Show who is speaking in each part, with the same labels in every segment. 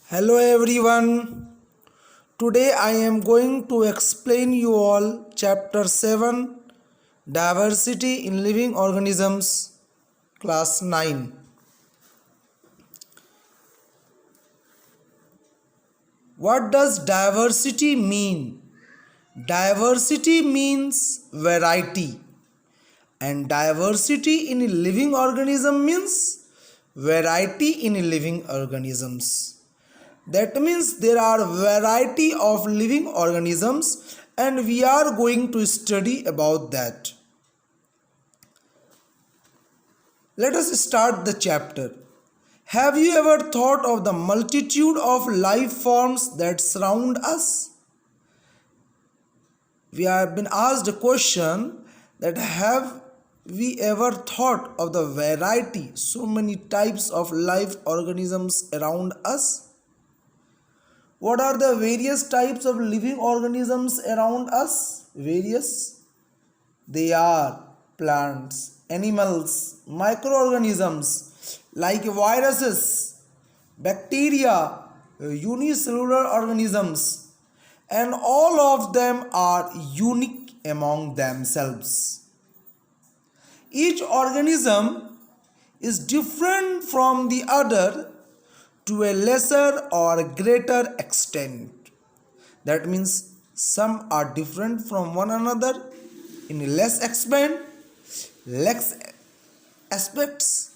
Speaker 1: Hello everyone. Today I am going to explain you all chapter 7 Diversity in Living Organisms class 9. What does diversity mean? Diversity means variety and diversity in a living organism means variety in living organisms. That means there are variety of living organisms and we are going to study about that. Let us start the chapter. Have you ever thought of the multitude of life forms that surround us? We have been asked a question that have we ever thought of the variety, so many types of life organisms around us? What are the various types of living organisms around us? Various. They are plants, animals, microorganisms like viruses, bacteria, unicellular organisms, and all of them are unique among themselves. Each organism is different from the other to a lesser or greater extent. That means some are different from one another in less extent, less aspects,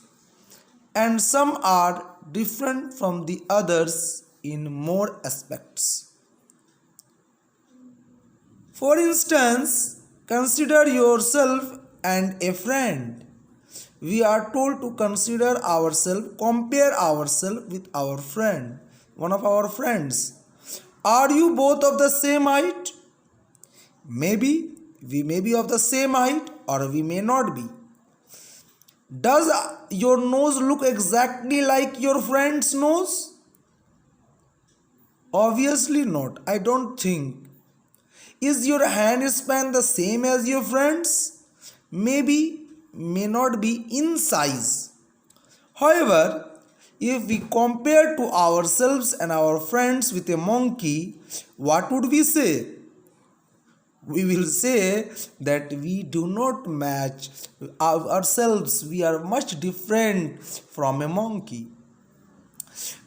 Speaker 1: and some are different from the others in more aspects. For instance, consider yourself and a friend. We are told to consider ourselves, compare ourselves with our friend, one of our friends. Are you both of the same height? Maybe we may be of the same height or we may not be. Does your nose look exactly like your friend's nose? Obviously not. I don't think. Is your hand span the same as your friend's? Maybe, may not be in size. However, if we compare to ourselves and our friends with a monkey, what would we say? We will say that we do not match ourselves. We are much different from a monkey.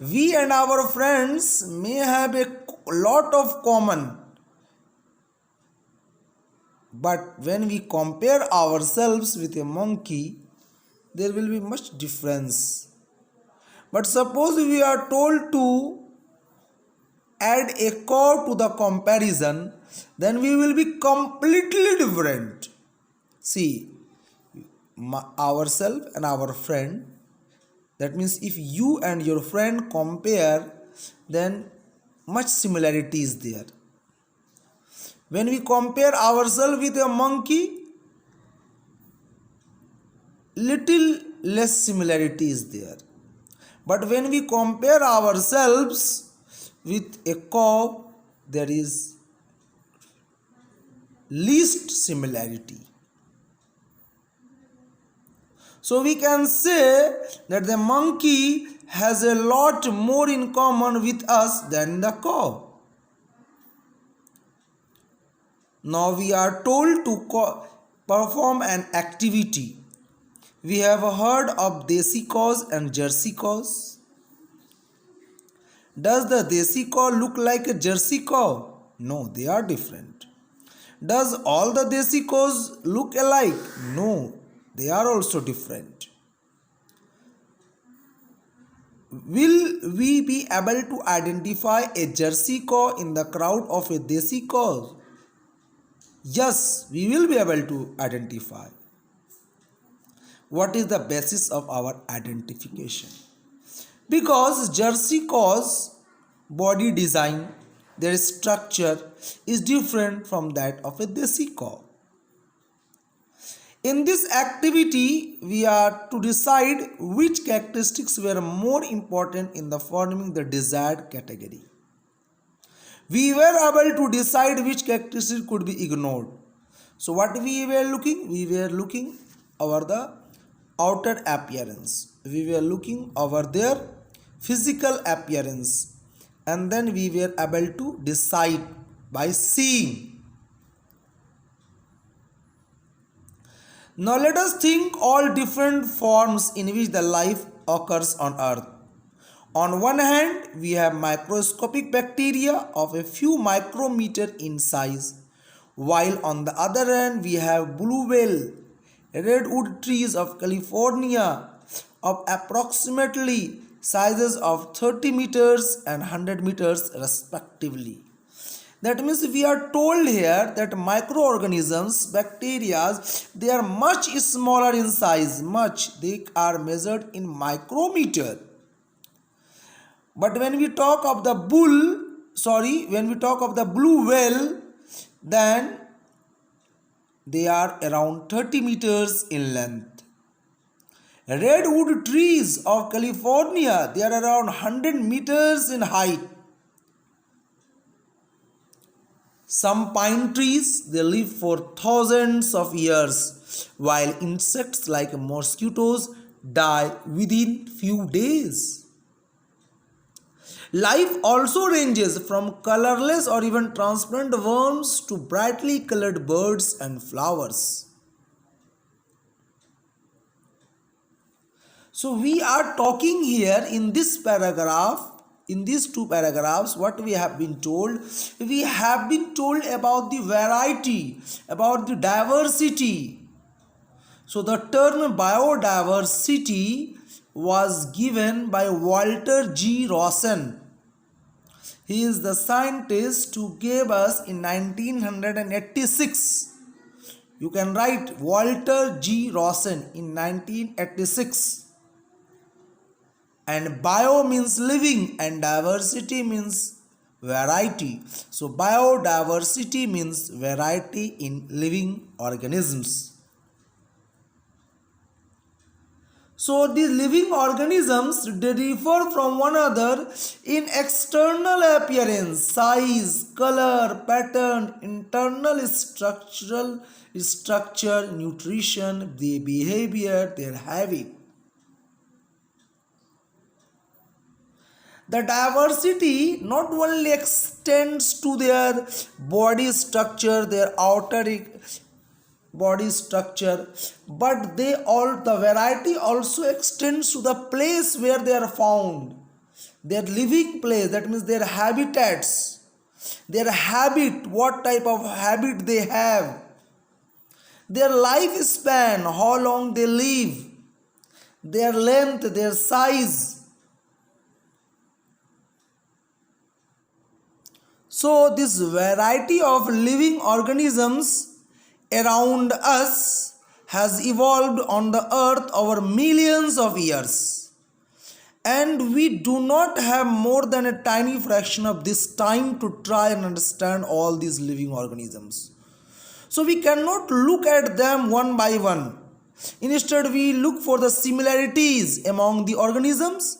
Speaker 1: We and our friends may have a lot of common, but when we compare ourselves with a monkey, there will be much difference. But suppose we are told to add a cow to the comparison, then we will be completely different. See, ourselves and our friend, that means if you and your friend compare, then much similarity is there. When we compare ourselves with a monkey, little less similarity is there. But when we compare ourselves with a cow, there is least similarity. So we can say that the monkey has a lot more in common with us than the cow. Now we are told to perform an activity. We have heard of Desi cows and Jersey cows. Does the Desi cow look like a Jersey cow? No, they are different. Does all the Desi cows look alike? No, they are also different. Will we be able to identify a Jersey cow in the crowd of a Desi cow? Yes, we will be able to identify. What is the basis of our identification? Because Jersey cows' body design, their structure is different from that of a Desi cow. In this activity, we are to decide which characteristics were more important in the forming the desired category. We were able to decide which characteristics could be ignored. So what we were looking? We were looking over the outer appearance. We were looking over their physical appearance. and then we were able to decide by seeing. Now let us think all different forms in which the life occurs on earth. On one hand, we have microscopic bacteria of a few micrometer in size, while on the other hand, we have blue whale, redwood trees of California of approximately sizes of 30 meters and 100 meters respectively. That means we are told here that microorganisms, bacteria, they are much smaller in size, they are measured in micrometer. But when we talk of the blue whale, then they are around 30 meters in length. Redwood trees of California, they are around 100 meters in height. Some pine trees, they live for thousands of years, while insects like mosquitoes die within few days. Life also ranges from colorless or even transparent worms to brightly colored birds and flowers. So we are talking here in this paragraph, in these two paragraphs, what we have been told? We have been told about the variety, about the diversity. So the term biodiversity was given by Walter G. Rosen. He is the scientist who gave us in 1986. You can write Walter G. Rosen in 1986. And bio means living and diversity means variety. So biodiversity means variety in living organisms. So these living organisms, they differ from one another in external appearance, size, color, pattern, internal structure, nutrition, their behavior, their habit. The diversity not only extends to their body structure, their outer body structure, but the variety also extends to the place where they are found, their living place, that means their habitats, their habit, what type of habit they have, their lifespan, how long they live, their length, their size. So this variety of living organisms around us has evolved on the earth over millions of years, and we do not have more than a tiny fraction of this time to try and understand all these living organisms. So we cannot look at them one by one. Instead, we look for the similarities among the organisms,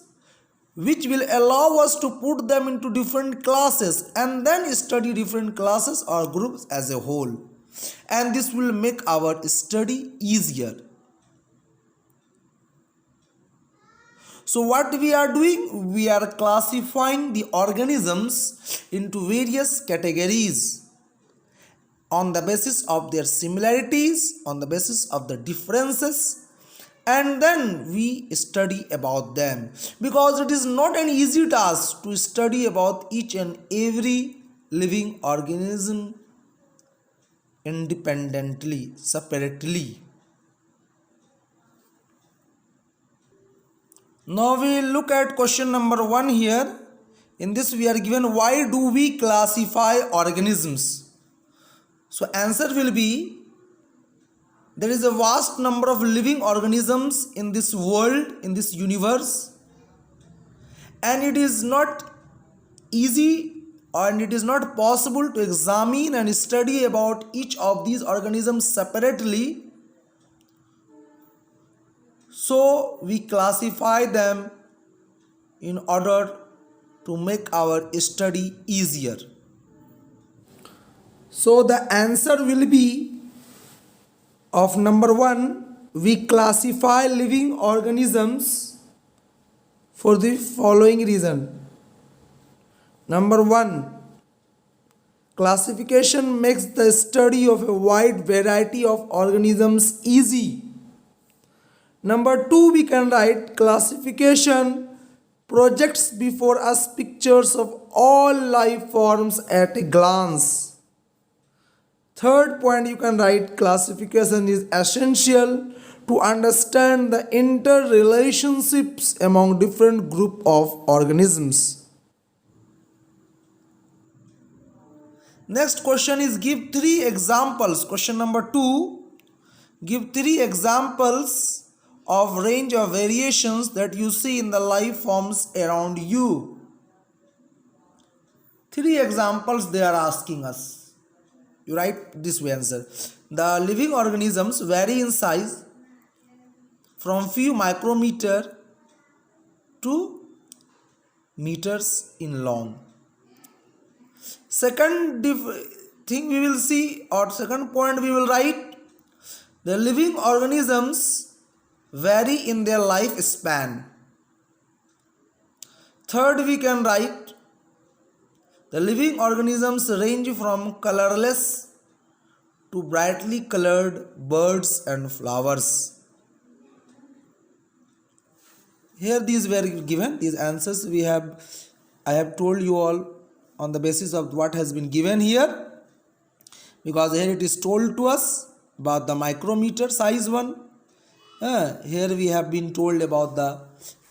Speaker 1: which will allow us to put them into different classes and then study different classes or groups as a whole. And this will make our study easier. So what we are doing? We are classifying the organisms into various categories on the basis of their similarities, on the basis of the differences, and then we study about them, because it is not an easy task to study about each and every living organism independently, separately. Now we look at question number 1 here. In this we are given, why do we classify organisms? So answer will be, there is a vast number of living organisms in this world, in this universe, and it is not easy and it is not possible to examine and study about each of these organisms separately. So we classify them in order to make our study easier. So the answer will be of number 1, we classify living organisms for the following reason. Number 1, classification makes the study of a wide variety of organisms easy. Number 2, we can write classification projects before us pictures of all life forms at a glance. Third point, you can write classification is essential to understand the interrelationships among different group of organisms. Next question is give 3 examples. Question number 2, give 3 examples of range of variations that you see in the life forms around you. 3 examples they are asking us. You write this way answer. The living organisms vary in size from few micrometer to meters in long. Second thing we will see, or second point we will write, the living organisms vary in their lifespan. Third, we can write the living organisms range from colorless to brightly colored birds and flowers. Here these were given, these answers I have told you all on the basis of what has been given here, because here it is told to us about the micrometer size one. Here we have been told about the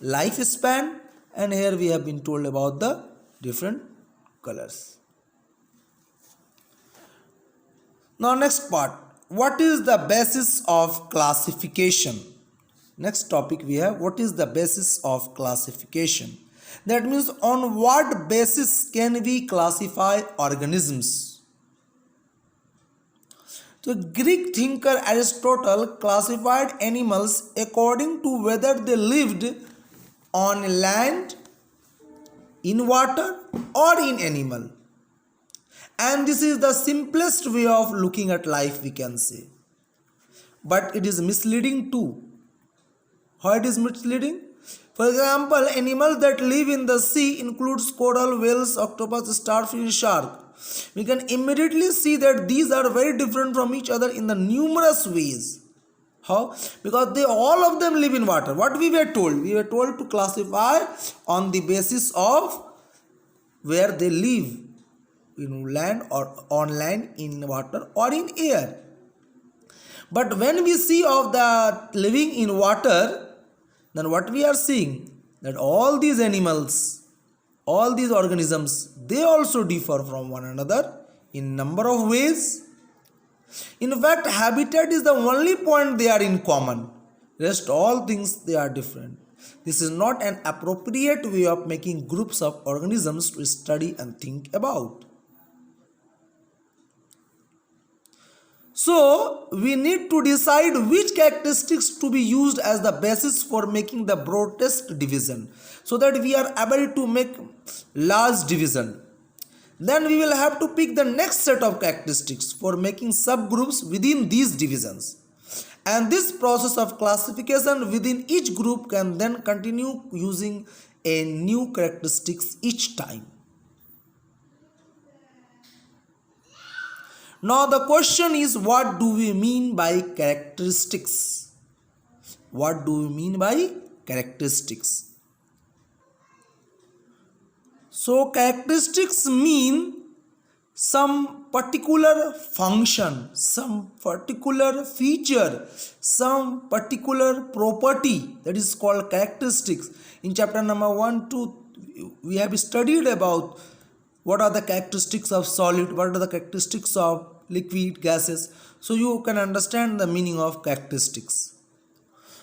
Speaker 1: lifespan, and here we have been told about the different colors. Now next part, what is the basis of classification? Next topic we have, what is the basis of classification? That means on what basis can we classify organisms? So Greek thinker Aristotle classified animals according to whether they lived on land, in water, or in animal. And this is the simplest way of looking at life, we can say. But it is misleading too. How it is misleading? For example, animals that live in the sea includes coral, whales, octopus, starfish, shark. We can immediately see that these are very different from each other in the numerous ways. How? Because they all of them live in water. What we were told? We were told to classify on the basis of where they live, in land or on land, in water or in air. But when we see of the living in water, then what we are seeing, that all these animals, all these organisms, they also differ from one another in number of ways. In fact, habitat is the only point they are in common. Rest all things they are different. This is not an appropriate way of making groups of organisms to study and think about. So, we need to decide which characteristics to be used as the basis for making the broadest division, so that we are able to make large division. Then we will have to pick the next set of characteristics for making subgroups within these divisions. And this process of classification within each group can then continue using a new characteristics each time. Now the question is, what do we mean by characteristics? What do we mean by characteristics? So characteristics mean some particular function, some particular feature, some particular property, that is called characteristics. In chapter number 1, 2, we have studied about what are the characteristics of solid, what are the characteristics of liquid, gases. So you can understand the meaning of characteristics.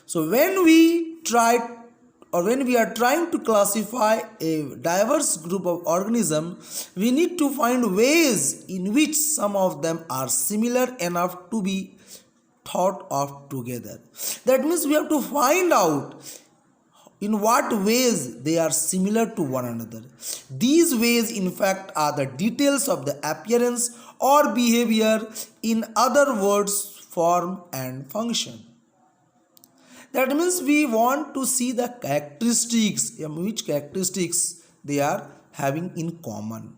Speaker 1: So when we are trying to classify a diverse group of organisms, we need to find ways in which some of them are similar enough to be thought of together. That means we have to find out in what ways they are similar to one another. These ways, in fact, are the details of the appearance or behavior, in other words, form and function. That means we want to see the characteristics, which characteristics they are having in common.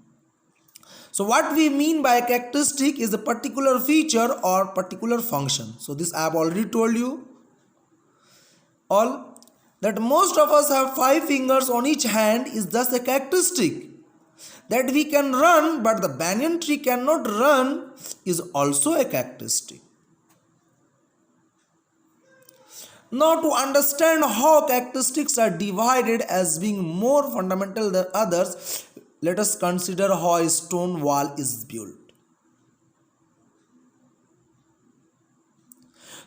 Speaker 1: So what we mean by a characteristic is a particular feature or particular function. So this I have already told you all, that most of us have 5 fingers on each hand is thus a characteristic. That we can run but the banyan tree cannot run is also a characteristic. Now, to understand how characteristics are divided as being more fundamental than others, let us consider how a stone wall is built.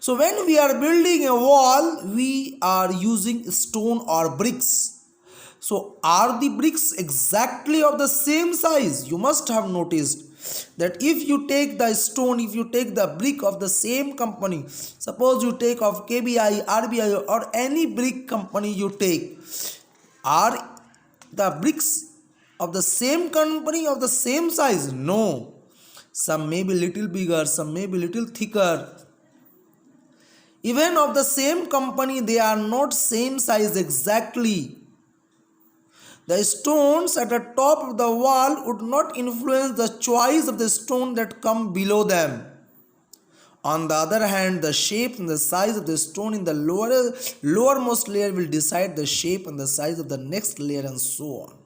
Speaker 1: So, when we are building a wall, we are using stone or bricks. So, are the bricks exactly of the same size? You must have noticed that if you take the stone, if you take the brick of the same company, suppose you take of KBI, RBI or any brick company you take, are the bricks of the same company of the same size? No. Some may be little bigger, some may be little thicker. Even of the same company, they are not same size exactly. The stones at the top of the wall would not influence the choice of the stone that come below them. On the other hand, the shape and the size of the stone in the lowermost layer will decide the shape and the size of the next layer and so on.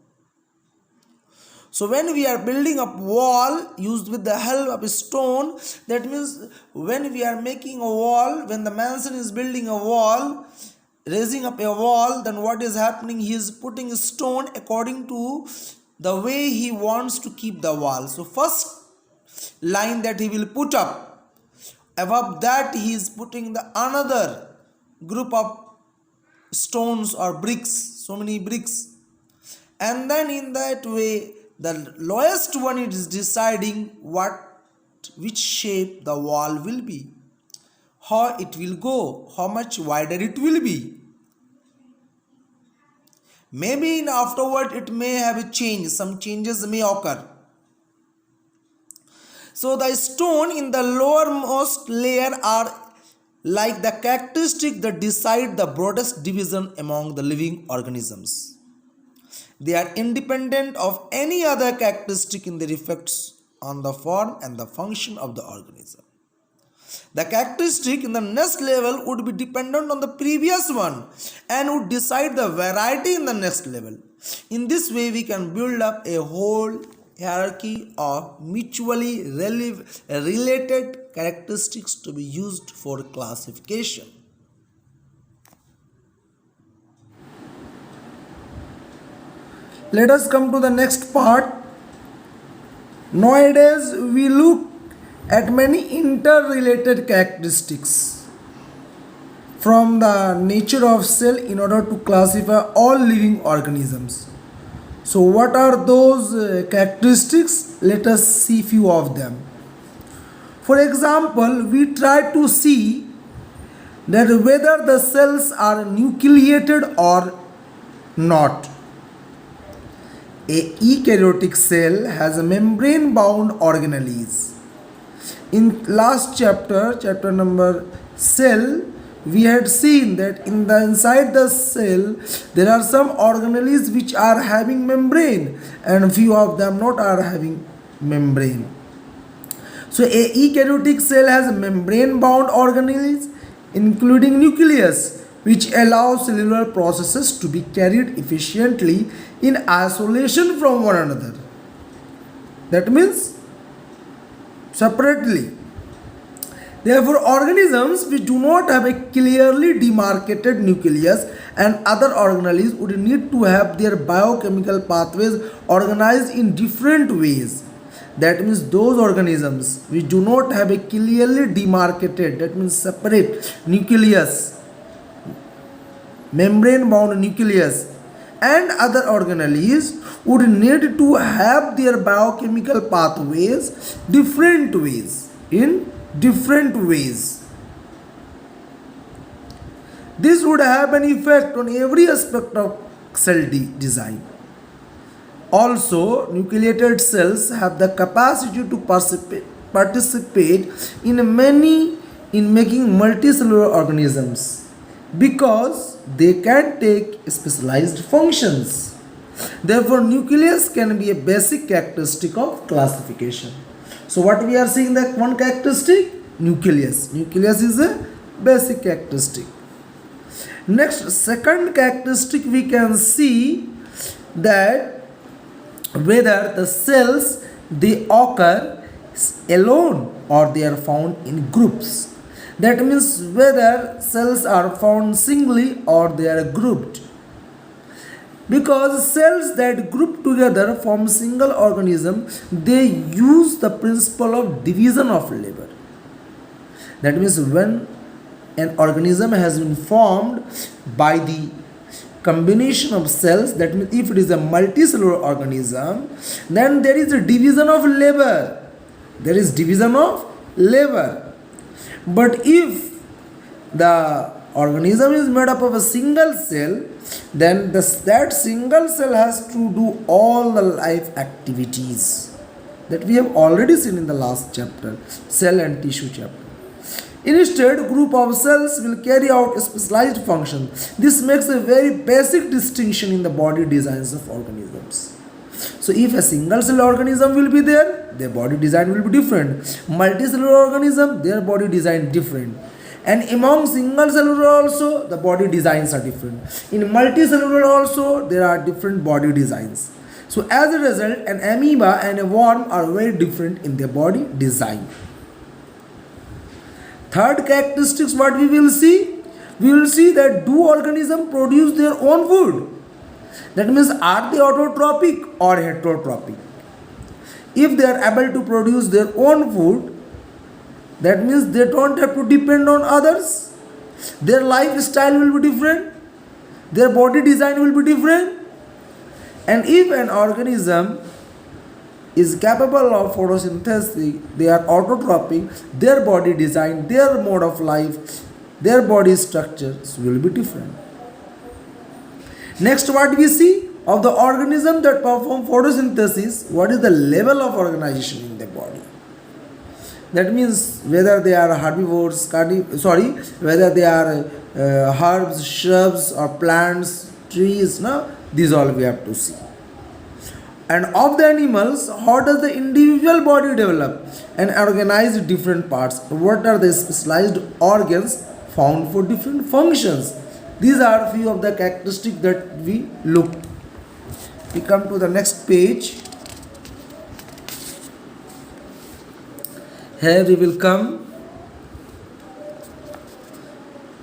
Speaker 1: So when we are building a wall used with the help of a stone, that means when we are making a wall, when the mason is building a wall, raising up a wall, then what is happening? He is putting a stone according to the way he wants to keep the wall. So first line that he will put up, above that he is putting the another group of stones or bricks, so many bricks, and then in that way the lowest one is deciding which shape the wall will be, how it will go, how much wider it will be. Maybe in afterward it may have a change, some changes may occur. So the stone in the lowermost layer are like the characteristic that decide the broadest division among the living organisms. They are independent of any other characteristic in their effects on the form and the function of the organism. The characteristic in the next level would be dependent on the previous one and would decide the variety in the next level. In this way, we can build up a whole hierarchy of mutually related characteristics to be used for classification. Let us come to the next part. Nowadays, we look at many interrelated characteristics from the nature of cell in order to classify all living organisms. So what are those characteristics? Let us see few of them. For example, we try to see that whether the cells are nucleated or not. A eukaryotic cell has a membrane bound organelles. In last chapter number cell, we had seen that inside the cell there are some organelles which are having membrane and few of them not are having membrane. So a eukaryotic cell has membrane bound organelles including nucleus, which allows cellular processes to be carried efficiently in isolation from one another. That means separately. Therefore, organisms which do not have a clearly demarcated nucleus and other organelles would need to have their biochemical pathways organized in different ways. That means those organisms which do not have a clearly demarcated, that means separate nucleus, membrane bound nucleus, and other organelles would need to have their biochemical pathways in different ways. This would have an effect on every aspect of cell design. Also, nucleated cells have the capacity to participate in making multicellular organisms because they can take specialized functions. Therefore, nucleus can be a basic characteristic of classification. So, what we are seeing, that one characteristic, nucleus. Nucleus is a basic characteristic. Next, second characteristic, we can see that whether the cells they occur alone or they are found in groups. That means whether cells are found singly or they are grouped. Because cells that group together form single organism, they use the principle of division of labor. That means when an organism has been formed by the combination of cells, that means if it is a multicellular organism, then there is a division of labor. There is division of labor. But if the organism is made up of a single cell, then that single cell has to do all the life activities that we have already seen in the last chapter, cell and tissue chapter. Instead, group of cells will carry out a specialized function. This makes a very basic distinction in the body designs of organisms. So, if a single cell organism will be there, their body design will be different. Multicellular organism, their body design different. And among single cellular also, the body designs are different. In multicellular also, there are different body designs. So, as a result, an amoeba and a worm are very different in their body design. Third characteristics, what we will see that do organisms produce their own food? That means are they autotrophic or heterotrophic? If they are able to produce their own food, that means they don't have to depend on others. Their lifestyle will be different. Their body design will be different. And if an organism is capable of photosynthesis, they are autotrophic, their body design, their mode of life, their body structures will be different. Next, what we see of the organism that perform photosynthesis, what is the level of organization in the body? That means whether they are herbivores, whether they are herbs, shrubs or plants, trees, no? These all we have to see. And of the animals, how does the individual body develop and organize different parts? What are the specialized organs found for different functions? These are few of the characteristics that we look. We come to the next page. Here we will come.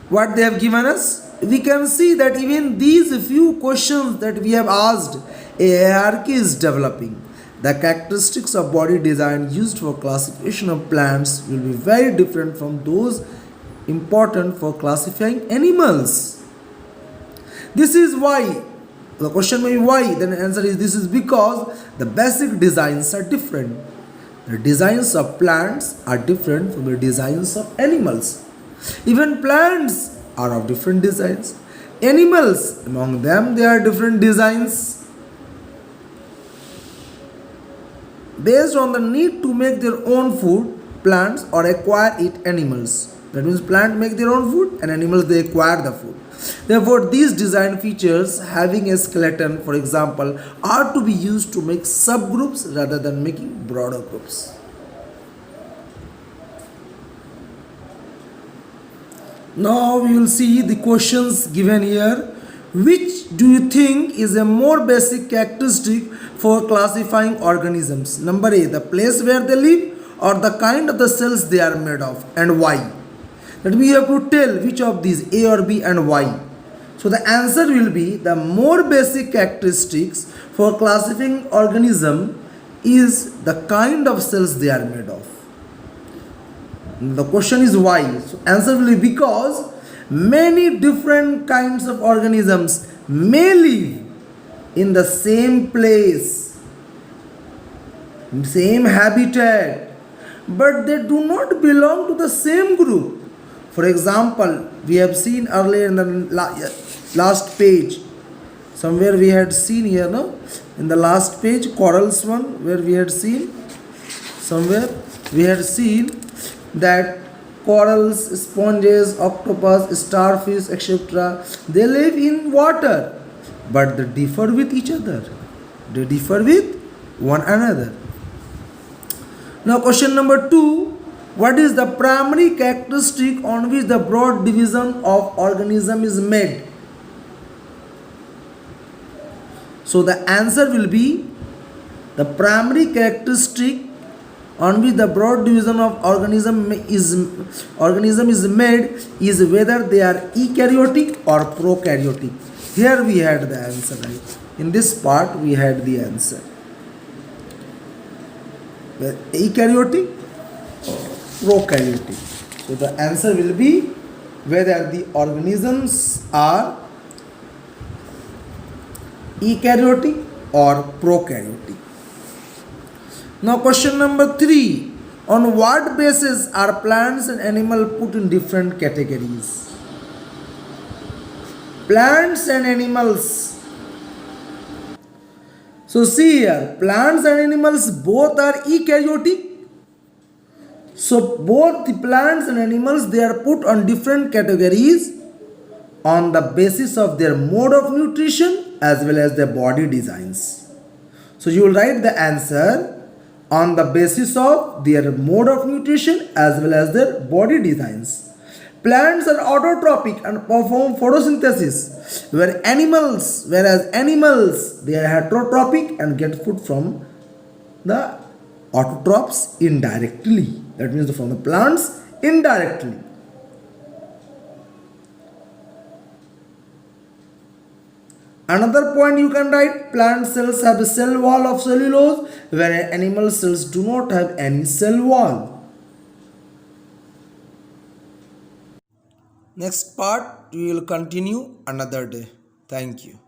Speaker 1: What they have given us? We can see that even these few questions that we have asked, a hierarchy is developing. The characteristics of body design used for classification of plants will be very different from those important for classifying animals. This is why. The question may be why, then the answer is this is because the basic designs are different. The designs of plants are different from the designs of animals. Even plants are of different designs. Animals, among them, there are different designs. Based on the need to make their own food, plants or acquire it, animals. That means plants make their own food and animals they acquire the food. Therefore, these design features having a skeleton, for example, are to be used to make subgroups rather than making broader groups. Now we will see the questions given here. Which do you think is a more basic characteristic for classifying organisms? Number A, the place where they live or the kind of the cells they are made of, and why? That we have to tell which of these, A or B, and why. So the answer will be the more basic characteristics for classifying organism is the kind of cells they are made of. The question is why. So answer will be because many different kinds of organisms may live in the same place, same habitat, but they do not belong to the same group. For example, we have seen earlier in the last page, somewhere we had seen here, no? In the last page, corals one, where we had seen, somewhere we had seen that corals, sponges, octopus, starfish, etc. they live in water. but they differ with each other. They differ with one another. Now question number 2. What is the primary characteristic on which the broad division of organism is made? So the answer will be the primary characteristic on which the broad division of organism is made is whether they are eukaryotic or prokaryotic. Here we had the answer, right? In this part we had the answer. Eukaryotic or prokaryotic. So the answer will be whether the organisms are eukaryotic or prokaryotic. Now question number 3. On what basis are plants and animals put in different categories? Plants and animals. So see here, plants and animals both are eukaryotic. So both the plants and animals, they are put on different categories on the basis of their mode of nutrition as well as their body designs. So you will write the answer on the basis of their mode of nutrition as well as their body designs. Plants are autotrophic and perform photosynthesis, whereas animals they are heterotrophic and get food from the autotrophs indirectly. That means from the plants indirectly. Another point you can write, plant cells have a cell wall of cellulose, whereas animal cells do not have any cell wall. Next part we will continue another day. Thank you.